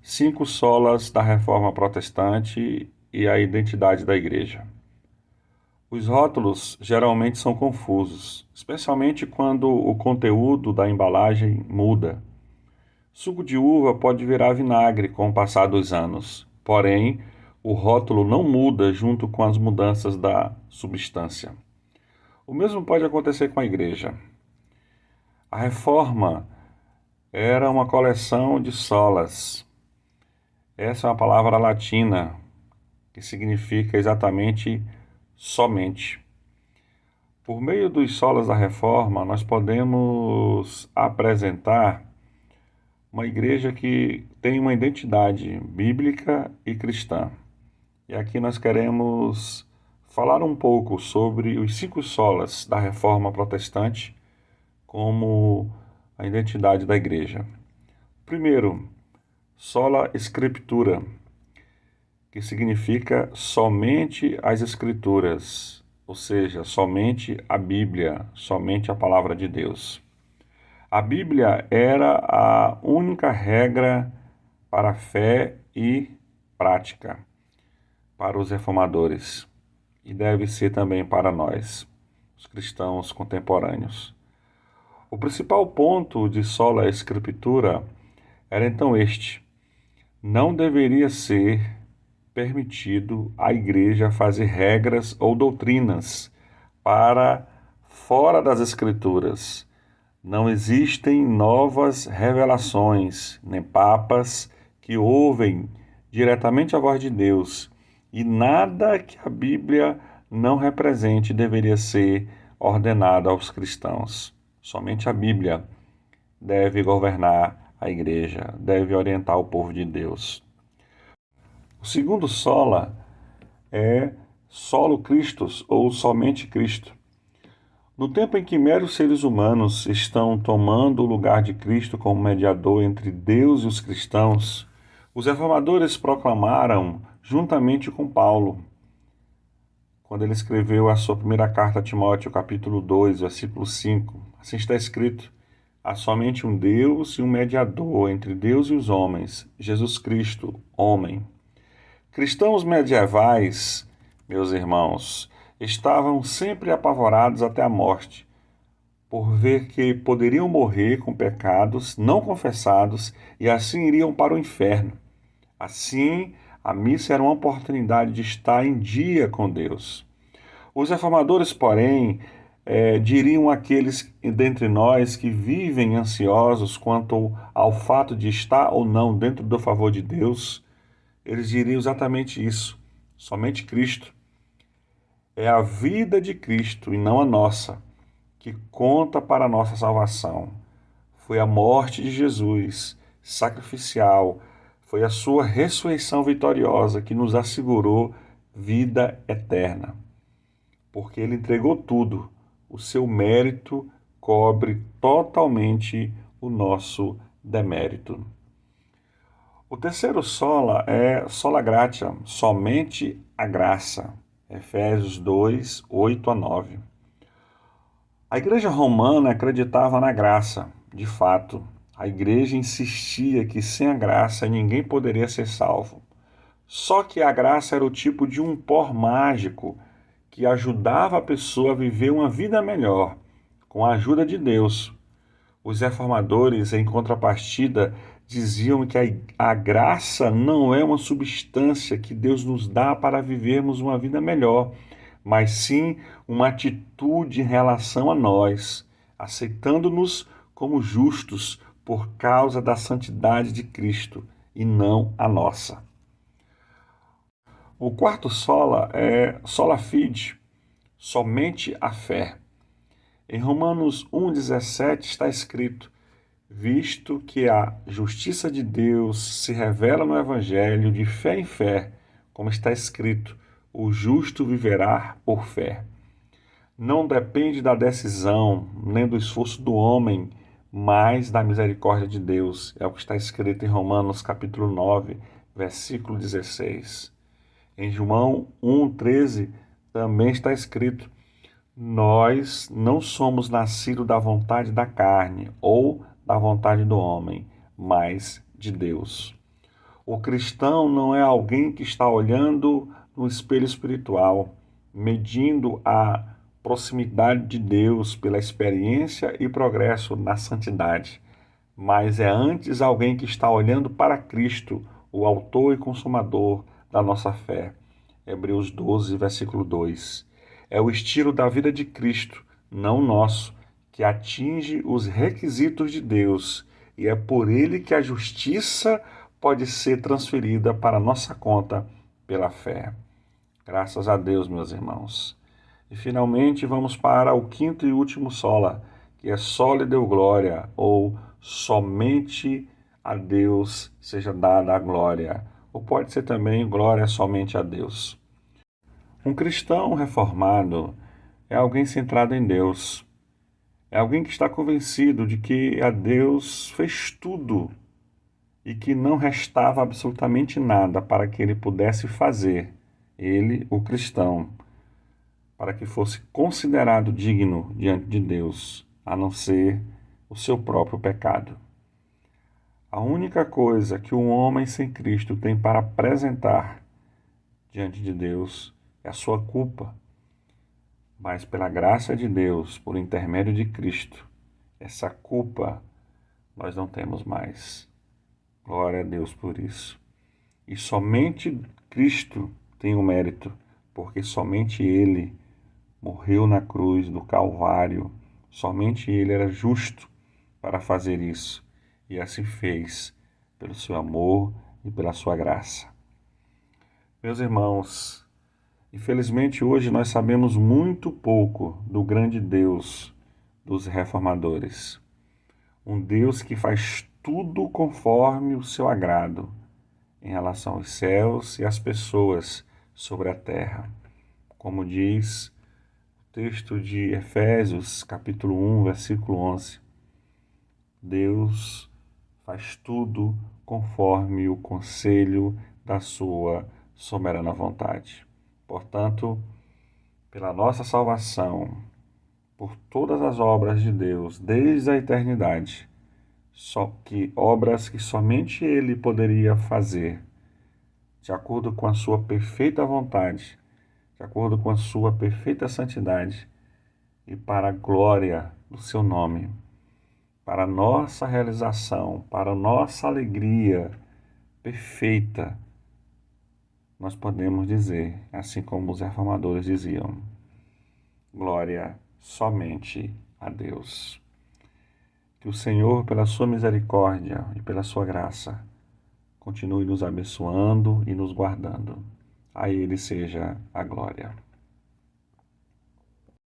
5 solas da Reforma Protestante e a identidade da Igreja. Os rótulos geralmente são confusos, especialmente quando o conteúdo da embalagem muda. Suco de uva pode virar vinagre com o passar dos anos, porém, o rótulo não muda junto com as mudanças da substância. O mesmo pode acontecer com a Igreja. A Reforma era uma coleção de solas. Essa é uma palavra latina que significa exatamente somente. Por meio dos solas da Reforma, nós podemos apresentar uma igreja que tem uma identidade bíblica e cristã. E aqui nós queremos falar um pouco sobre os 5 solas da Reforma Protestante como a identidade da igreja. Primeiro, sola scriptura, que significa somente as Escrituras, ou seja, somente a Bíblia, somente a Palavra de Deus. A Bíblia era a única regra para a fé e prática para os reformadores e deve ser também para nós, os cristãos contemporâneos. O principal ponto de sola scriptura era então este: não deveria ser permitido à Igreja fazer regras ou doutrinas para fora das Escrituras. Não existem novas revelações, nem papas que ouvem diretamente a voz de Deus, e nada que a Bíblia não represente deveria ser ordenado aos cristãos. Somente a Bíblia deve governar a Igreja, deve orientar o povo de Deus. O segundo sola é solo Christus, ou somente Cristo. No tempo em que meros seres humanos estão tomando o lugar de Cristo como mediador entre Deus e os cristãos, os reformadores proclamaram, juntamente com Paulo, quando ele escreveu a sua primeira carta a Timóteo, capítulo 2, versículo 5, assim está escrito: há somente um Deus e um mediador entre Deus e os homens, Jesus Cristo, homem. Cristãos medievais, meus irmãos, estavam sempre apavorados até a morte, por ver que poderiam morrer com pecados não confessados e assim iriam para o inferno. Assim, a missa era uma oportunidade de estar em dia com Deus. Os reformadores, porém, diriam àqueles dentre nós que vivem ansiosos quanto ao fato de estar ou não dentro do favor de Deus, eles diriam exatamente isso. Somente Cristo. É a vida de Cristo e não a nossa que conta para a nossa salvação. Foi a morte de Jesus, sacrificial, foi a sua ressurreição vitoriosa que nos assegurou vida eterna. Porque ele entregou tudo, o seu mérito cobre totalmente o nosso demérito. O terceiro sola é sola gratia, somente a graça. Efésios 2, 8 a 9. A igreja romana acreditava na graça, de fato. A igreja insistia que sem a graça ninguém poderia ser salvo. Só que a graça era o tipo de um pó mágico que ajudava a pessoa a viver uma vida melhor, com a ajuda de Deus. Os reformadores, em contrapartida, diziam que a graça não é uma substância que Deus nos dá para vivermos uma vida melhor, mas sim uma atitude em relação a nós, aceitando-nos como justos por causa da santidade de Cristo e não a nossa. O quarto sola é sola fide, somente a fé. Em Romanos 1,17 está escrito: visto que a justiça de Deus se revela no Evangelho de fé em fé, como está escrito, o justo viverá por fé. Não depende da decisão, nem do esforço do homem, mas da misericórdia de Deus. É o que está escrito em Romanos capítulo 9, versículo 16. Em João 1,13 também está escrito: nós não somos nascidos da vontade da carne ou da vontade do homem, mas de Deus. O cristão não é alguém que está olhando no espelho espiritual, medindo a proximidade de Deus pela experiência e progresso na santidade, mas é antes alguém que está olhando para Cristo, o autor e consumador da nossa fé. Hebreus 12, versículo 2. É o estilo da vida de Cristo, não nosso, que atinge os requisitos de Deus, e é por ele que a justiça pode ser transferida para nossa conta pela fé. Graças a Deus, meus irmãos. E finalmente vamos para o quinto e último sola, que é sole Deo glória, ou somente a Deus seja dada a glória, ou pode ser também glória somente a Deus. Um cristão reformado é alguém centrado em Deus, é alguém que está convencido de que a Deus fez tudo e que não restava absolutamente nada para que ele pudesse fazer, ele, o cristão, para que fosse considerado digno diante de Deus, a não ser o seu próprio pecado. A única coisa que um homem sem Cristo tem para apresentar diante de Deus é a sua culpa. Mas pela graça de Deus, por intermédio de Cristo, essa culpa nós não temos mais. Glória a Deus por isso. E somente Cristo tem o mérito, porque somente Ele morreu na cruz do Calvário, somente Ele era justo para fazer isso, e assim fez, pelo seu amor e pela sua graça. Meus irmãos, infelizmente hoje nós sabemos muito pouco do grande Deus dos reformadores. Um Deus que faz tudo conforme o seu agrado em relação aos céus e às pessoas sobre a terra. Como diz o texto de Efésios, capítulo 1, versículo 11. Deus faz tudo conforme o conselho da sua soberana vontade. Portanto, pela nossa salvação, por todas as obras de Deus, desde a eternidade, só que obras que somente Ele poderia fazer, de acordo com a sua perfeita vontade, de acordo com a sua perfeita santidade, e para a glória do seu nome, para a nossa realização, para a nossa alegria perfeita, nós podemos dizer, assim como os reformadores diziam, glória somente a Deus. Que o Senhor, pela sua misericórdia e pela sua graça, continue nos abençoando e nos guardando. A Ele seja a glória.